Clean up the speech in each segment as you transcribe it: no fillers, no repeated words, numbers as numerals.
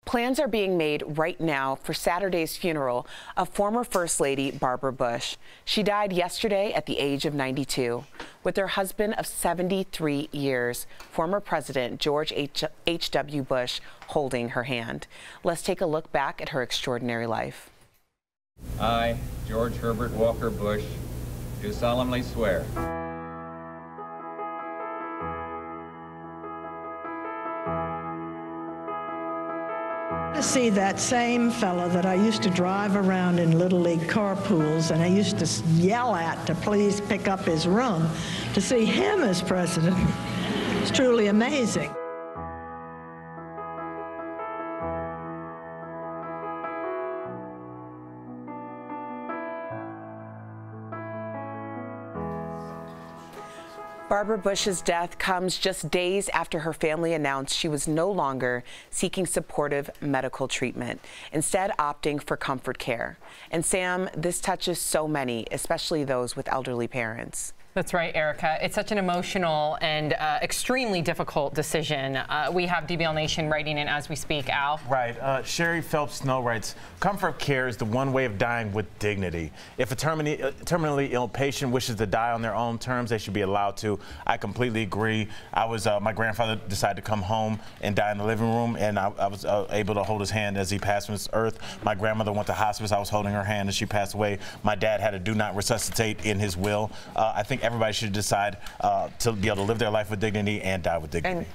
Plans are being made right now for Saturday's funeral of former First Lady Barbara Bush. She died yesterday at the age of 92. With her husband of 73 years, former President George H.W. Bush holding her hand. Let's take a look back at her extraordinary life. I, George Herbert Walker Bush, do solemnly swear to see that same fellow that I used to drive around in Little League carpools and I used to yell at to please pick up his room, to see him as president is truly amazing. Barbara Bush's death comes just days after her family announced she was no longer seeking supportive medical treatment, instead opting for comfort care. And Sam, this touches so many, especially those with elderly parents. That's right, Erica. It's such an emotional and extremely difficult decision. We have DBL Nation writing in as we speak. Al? Right. Sherry Phelps Snow writes, comfort care is the one way of dying with dignity. If a terminally ill patient wishes to die on their own terms, they should be allowed to. I completely agree. My grandfather decided to come home and die in the living room, and I was able to hold his hand as he passed from this earth. My grandmother went to hospice. I was holding her hand as she passed away. My dad had a do not resuscitate in his will. I think everybody should decide to be able to live their life with dignity and die with dignity.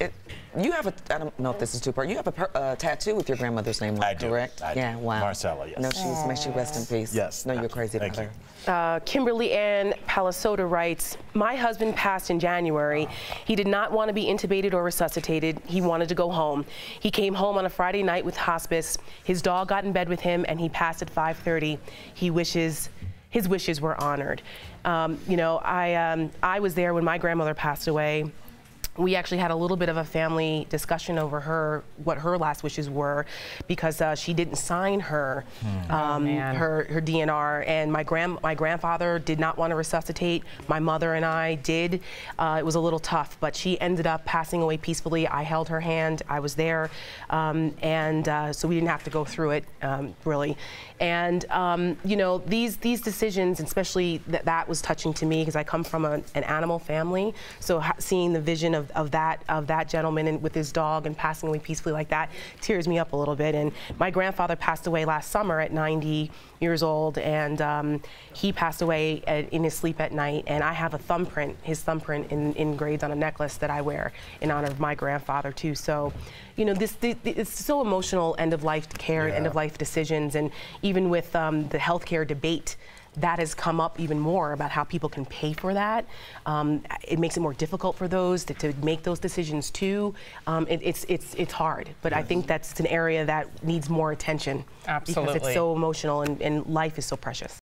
And you have I don't know if this is two-part, you have a tattoo with your grandmother's name on it, correct? I do. Yeah, wow. Marcella, yes. No, may she rest in peace. Yes. No, you're crazy about her. Kimberly Ann Palasoda writes, my husband passed in January. He did not want to be intubated or resuscitated. He wanted to go home. He came home on a Friday night with hospice. His dog got in bed with him and he passed at 5:30. His wishes were honored. You know, I was there when my grandmother passed away. We actually had a little bit of a family discussion over what her last wishes were, because she didn't sign her her DNR, and my grandfather did not want to resuscitate. My mother and I did. It was a little tough, but she ended up passing away peacefully. I held her hand. I was there, so we didn't have to go through it really. And you know, these decisions, especially that was touching to me because I come from an animal family. So seeing the vision of that gentleman and with his dog and passing away peacefully like that tears me up a little bit. And my grandfather passed away last summer at 90 years old, and he passed away in his sleep at night. And I have a thumbprint, his thumbprint, engraved on a necklace that I wear in honor of my grandfather too. So, you know, it's so emotional, end of life care, end of life decisions, and even with the healthcare debate, that has come up even more about how people can pay for that. It makes it more difficult for those to make those decisions too. It's hard, but I think that's an area that needs more attention. Absolutely. Because it's so emotional and life is so precious.